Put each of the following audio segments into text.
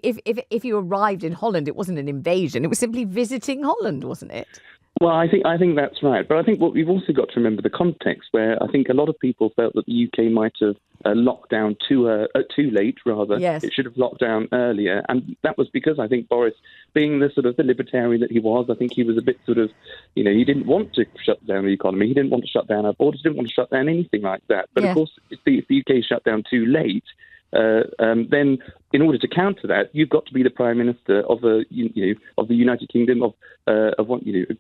if you arrived in Holland, it wasn't an invasion. It was simply visiting Holland, wasn't it? Well, I think that's right. But I think what we've also got to remember the context, where I think a lot of people felt that the UK might have locked down too late, rather. Yes. It should have locked down earlier. And that was because I think Boris, being the sort of the libertarian that he was, I think he was a bit sort of, he didn't want to shut down the economy. He didn't want to shut down our borders, didn't want to shut down anything like that. But of course, if the UK shut down too late, then in order to counter that, you've got to be the Prime Minister of the United Kingdom, of a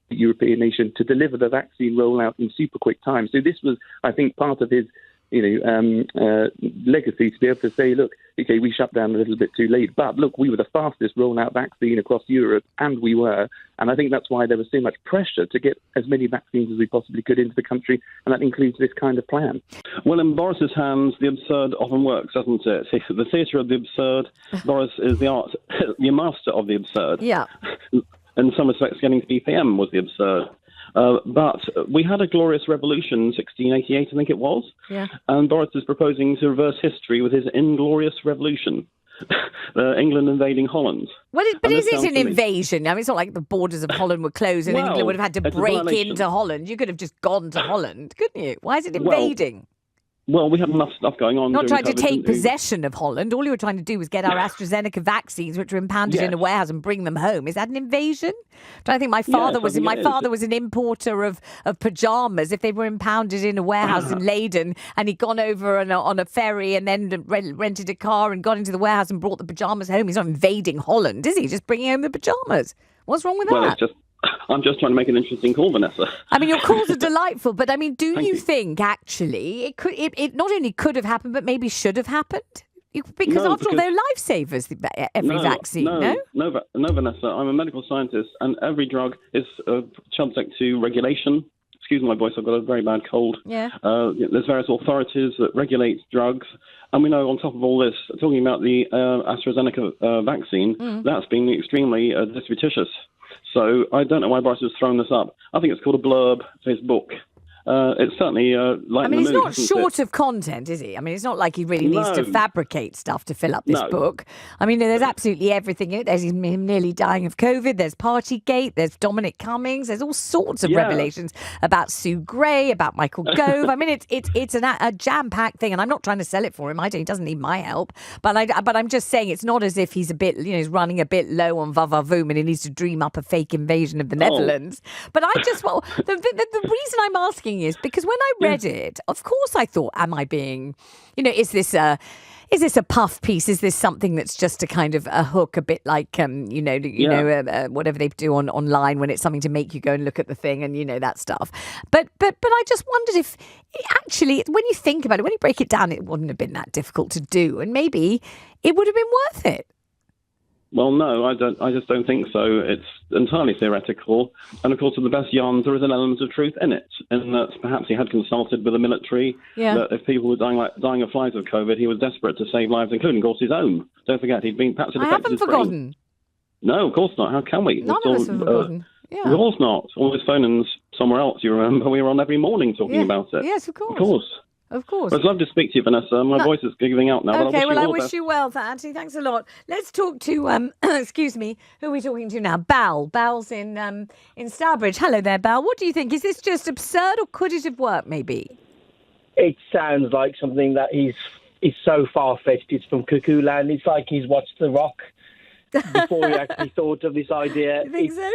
European nation, to deliver the vaccine rollout in super quick time. So this was, I think, part of his legacy, to be able to say, look, okay, we shut down a little bit too late, but look, we were the fastest rollout vaccine across Europe, and we were. And I think that's why there was so much pressure to get as many vaccines as we possibly could into the country, and that includes this kind of plan. Well, in Boris's hands, the absurd often works, doesn't it? The theatre of the absurd. Boris is the master of the absurd. Yeah. In some respects, getting to be PM was the absurd. But we had a glorious revolution, 1688, I think it was. Yeah. And Boris is proposing to reverse history with his inglorious revolution. England invading Holland. Well, but is it an invasion? I mean, it's not like the borders of Holland were closed and England would have had to break into Holland. You could have just gone to Holland, couldn't you? Why is it invading? Well, we had enough stuff going on. Not trying to take possession of Holland. All you were trying to do was get our AstraZeneca vaccines, which were impounded in a warehouse, and bring them home. Is that an invasion? I think my father was an importer of pajamas. If they were impounded in a warehouse in Leiden, and he'd gone over on a ferry and then rented a car and got into the warehouse and brought the pajamas home, he's not invading Holland, is he? Just bringing home the pajamas. What's wrong with that? I'm just trying to make an interesting call, Vanessa. I mean, your calls are delightful, but I mean, do you think actually it not only could have happened, but maybe should have happened? Because after all, they're lifesavers, every vaccine, no? No, Vanessa, I'm a medical scientist, and every drug is subject to regulation. Excuse my voice, I've got a very bad cold. Yeah. There's various authorities that regulate drugs. And we know, on top of all this, talking about the AstraZeneca vaccine, that's been extremely disputitious. So I don't know why Boris has thrown this up. I think it's called a blurb for his book. It's certainly he's not short of content, is he? I mean, it's not like he really needs to fabricate stuff to fill up this book. I mean, there's absolutely everything in it. There's him nearly dying of COVID. There's Partygate. There's Dominic Cummings. There's all sorts of revelations about Sue Gray, about Michael Gove. I mean, it's a jam-packed thing, and I'm not trying to sell it for him. He doesn't need my help. But I'm just saying it's not as if he's a bit, he's running a bit low on va-va-voom and he needs to dream up a fake invasion of the Netherlands. But the reason I'm asking is because when I read it, of course I thought, am I being, is this a puff piece? Is this something that's just a kind of a hook, a bit like, whatever they do online when it's something to make you go and look at the thing and, that stuff. But I just wondered if actually, when you think about it, when you break it down, it wouldn't have been that difficult to do. And maybe it would have been worth it. Well, no, I just don't think so. It's entirely theoretical. And of course, with the best yarns, there is an element of truth in it. And that perhaps he had consulted with the military. Yeah. That if people were dying of flies of COVID, he was desperate to save lives, including, of course, his own. Don't forget, he'd been perhaps. I haven't forgotten. No, of course not. How can we? None of us have forgotten. Yeah. Of course not. All his phone-ins somewhere else, you remember. We were on every morning talking about it. Yes, of course. Of course. Of course. I'd love to speak to you, Vanessa. My voice is giving out now. Okay, I wish you well, Anthony. Thanks a lot. Let's talk to, excuse me, who are we talking to now? Bal. Bal's in Stourbridge. Hello there, Bal. What do you think? Is this just absurd or could it have worked, maybe? It sounds like something that he's so far-fetched. It's from cuckoo land. It's like he's watched The Rock before he actually thought of this idea. You think so?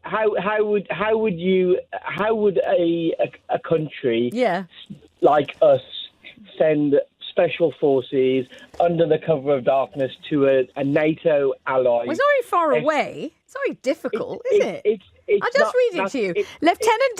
How would a country like us send special forces under the cover of darkness to a NATO ally? Well, it's not very far away. It's not very difficult, is it? I'll just read it to you. Lieutenant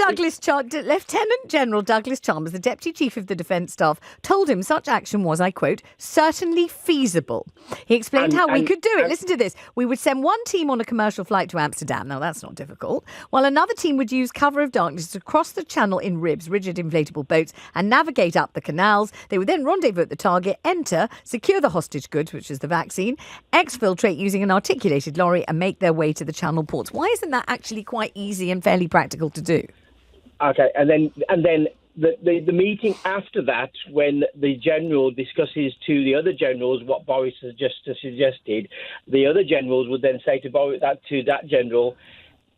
General Douglas Chalmers, the Deputy Chief of the Defence Staff, told him such action was, I quote, certainly feasible. He explained how we could do it. Listen to this. We would send one team on a commercial flight to Amsterdam. Now, that's not difficult. While another team would use cover of darkness to cross the channel in ribs, rigid inflatable boats, and navigate up the canals. They would then rendezvous at the target, enter, secure the hostage goods, which is the vaccine, exfiltrate using an articulated lorry, and make their way to the channel ports. Why isn't that actually quite easy and fairly practical to do? Okay, and then the meeting after that, when the general discusses to the other generals what Boris has just suggested, the other generals would then say to that general,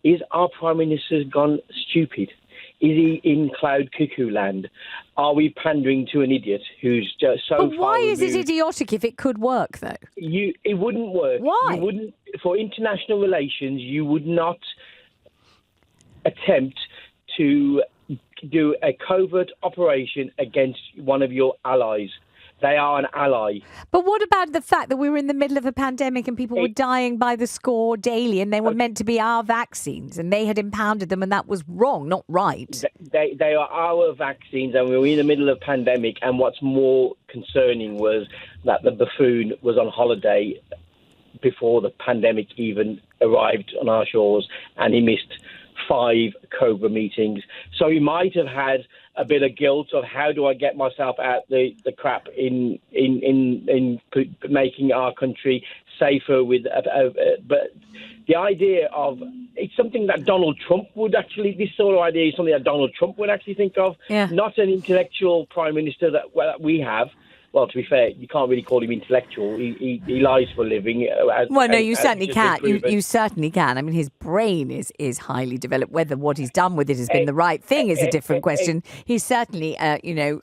is our Prime Minister gone stupid? Is he in cloud cuckoo land? Are we pandering to an idiot who's just so far But why is it removed? idiotic if it could work, though? It wouldn't work. Why? You wouldn't, for international relations, you would not attempt to do a covert operation against one of your allies. They are an ally. But what about the fact that we were in the middle of a pandemic and people were dying by the score daily, and they were meant to be our vaccines, and they had impounded them, and that was wrong, not right? They are our vaccines, and we were in the middle of a pandemic, and what's more concerning was that the buffoon was on holiday before the pandemic even arrived on our shores, and he missed 5 COBRA meetings. So he might have had a bit of guilt of how do I get myself out the crap in making our country safer with. But the idea of it's something that Donald Trump would actually. This sort of idea is something that Donald Trump would actually think of. Yeah. Not an intellectual prime minister that we have. Well, to be fair, you can't really call him intellectual. He lies for a living. You certainly can. You certainly can. I mean, his brain is highly developed. Whether what he's done with it has been the right thing is a different question. He's certainly, a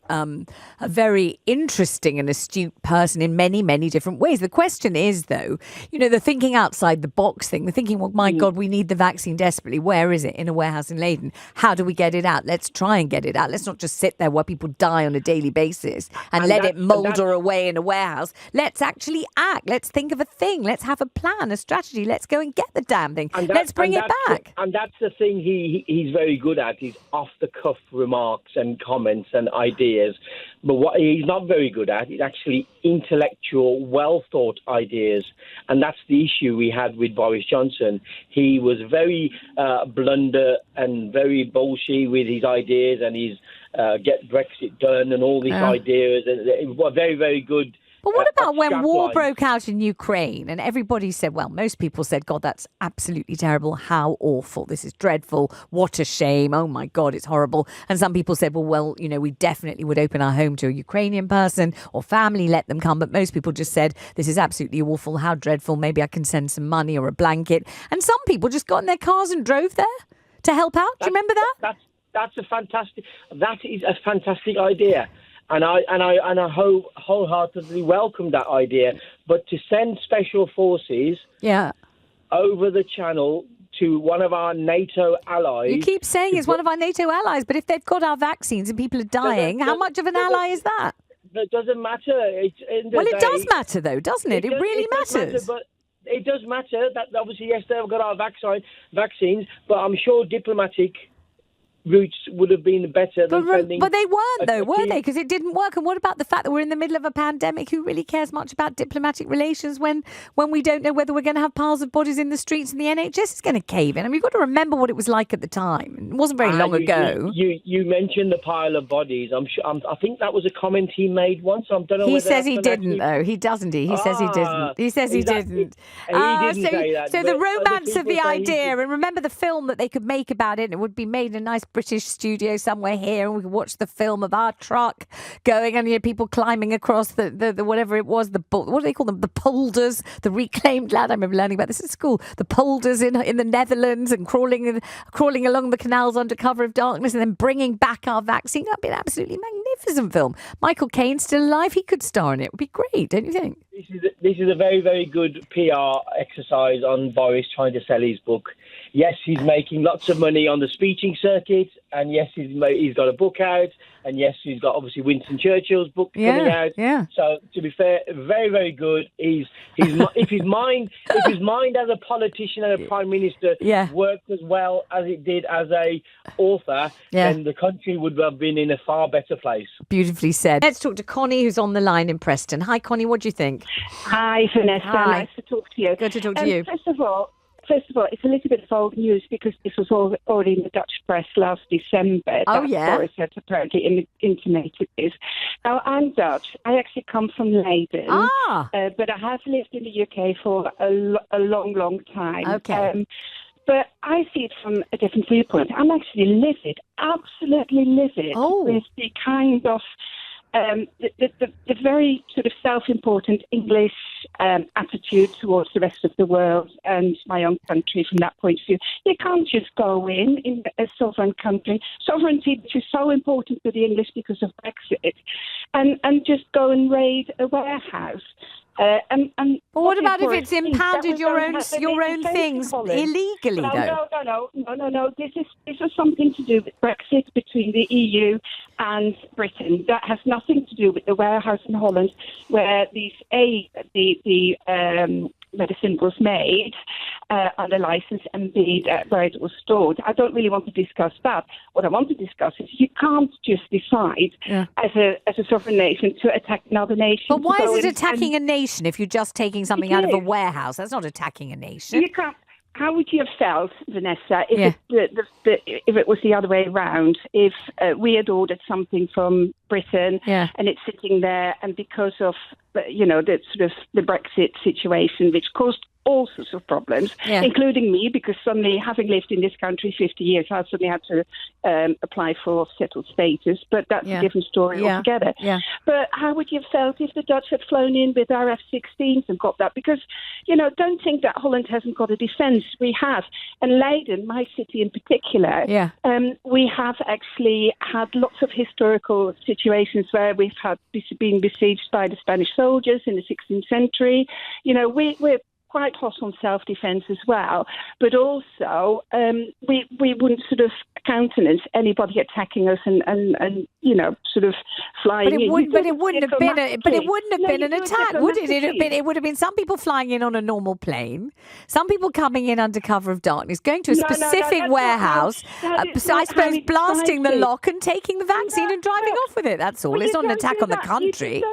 very interesting and astute person in many, many different ways. The question is, though, the thinking outside the box thing, the thinking, well, my God, we need the vaccine desperately. Where is it? In a warehouse in Leiden. How do we get it out? Let's try and get it out. Let's not just sit there where people die on a daily basis and let it moulder away in a warehouse. Let's actually act. Let's think of a thing. Let's have a plan, a strategy. Let's go and get the damn thing. Let's bring it back. And that's the thing he's very good at, is off-the-cuff remarks and comments and ideas. But what he's not very good at is actually intellectual, well-thought ideas. And that's the issue we had with Boris Johnson. He was very blunder and very bullshit with his ideas and his get Brexit done and all these ideas. And it was very, very good. But what about when war broke out in Ukraine and everybody said, well, most people said, God, that's absolutely terrible. How awful. This is dreadful. What a shame. Oh, my God, it's horrible. And some people said, well, we definitely would open our home to a Ukrainian person or family, let them come. But most people just said, this is absolutely awful. How dreadful. Maybe I can send some money or a blanket. And some people just got in their cars and drove there to help out. Do you remember that? That is a fantastic idea. And I wholeheartedly welcome that idea. But to send special forces over the channel to one of our NATO allies... You keep saying it's one of our NATO allies, but if they've got our vaccines and people are dying, how much of an ally is that? That doesn't matter. It does matter, though, doesn't it? It really matters. But it does matter that, obviously, yes, they've got our vaccines, but I'm sure diplomatic routes would have been better than sending... But they weren't, though, were they? Because it didn't work. And what about the fact that we're in the middle of a pandemic? Who really cares much about diplomatic relations when we don't know whether we're going to have piles of bodies in the streets and the NHS is going to cave in? I mean, you've got to remember what it was like at the time. It wasn't very long ago. You mentioned the pile of bodies. I think that was a comment he made once. I don't know. He says he didn't, though. He doesn't. He says he didn't. He says he didn't. He didn't say that. So the romance of the idea, and remember the film that they could make about it, and it would be made in a nice British studio somewhere here, and we could watch the film of our truck going, and people climbing across the whatever it was, what do they call them? The polders, the reclaimed land. I remember learning about this at school. The polders in the Netherlands, and crawling along the canals under cover of darkness, and then bringing back our vaccine. That'd be an absolutely magnificent film. Michael Caine's still alive. He could star in it. It would be great, don't you think? This is a very, very good PR exercise on Boris trying to sell his book. Yes, he's making lots of money on the speaking circuit, and yes, he's got a book out, and yes, he's got obviously Winston Churchill's book coming out. Yeah. So to be fair, very, very good. If his mind as a politician and a prime minister worked as well as it did as a author, then the country would have been in a far better place. Beautifully said. Let's talk to Connie, who's on the line in Preston. Hi, Connie. What do you think? Hi, Vanessa. Hi. Nice to talk to you. Good to talk to you. First of all, it's a little bit of old news because this was already in the Dutch press last December. Boris had apparently intimated this. Now, I'm Dutch. I actually come from Leiden. But I have lived in the UK for a long, long time. Okay. But I see it from a different viewpoint. I'm actually livid, absolutely livid with the kind of the very sort of self-important English attitude towards the rest of the world and my own country from that point of view. You can't just go in a sovereign country, sovereignty which is so important to the English because of Brexit, and just go and raid a warehouse. But what about if it's impounded your own things illegally, though? No. This is something to do with Brexit between the EU and Britain. That has nothing to do with the warehouse in Holland, where the medicine was made under license, and B, where it was stored. I don't really want to discuss that. What I want to discuss is you can't just decide as a sovereign nation to attack another nation. But why is it attacking a nation if you're just taking something out of a warehouse? That's not attacking a nation. You can't. How would you have felt, Vanessa, if it was the other way around? If we had ordered something from Britain and it's sitting there, and because of the sort of the Brexit situation, which caused all sorts of problems, including me, because suddenly, having lived in this country 50 years, I suddenly had to apply for settled status. But that's a different story altogether. Yeah. But how would you have felt if the Dutch had flown in with our F-16s and got that? Because, don't think that Holland hasn't got a defence. We have. And Leiden, my city in particular, we have actually had lots of historical situations where we've been besieged by the Spanish soldiers in the 16th century. We're quite hot on self-defence as well, but also we wouldn't sort of countenance anybody attacking us and sort of flying in. But it wouldn't have been an attack, would it? It would have been some people flying in on a normal plane, some people coming in under cover of darkness, going to a specific warehouse, I suppose blasting the lock and taking the vaccine and driving off with it. That's all. It's not an attack on the country.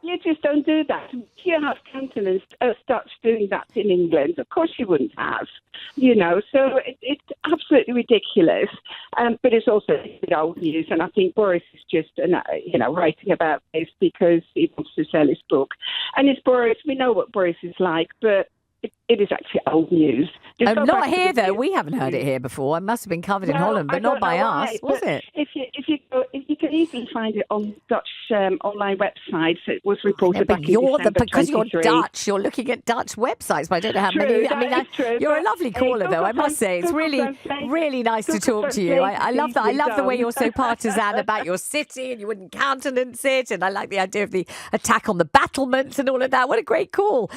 You just don't do that. If you have countenanced us Dutch doing that in England, of course you wouldn't have. So it's absolutely ridiculous. But it's also old news, and I think Boris is just, writing about this because he wants to sell his book. And it's Boris. We know what Boris is like, but it is actually old news. Not here, though. We haven't heard it here before. It must have been covered in Holland, but not by us, was it? If you can easily find it on Dutch online websites, it was reported back in December because 23. you're Dutch, you're looking at Dutch websites, but I don't know how many. You're a lovely caller, though, I must say. It's really, really nice to talk to you. I love that. I love the way you're so partisan about your city and you wouldn't countenance it. And I like the idea of the attack on the battlements and all of that. What a great call.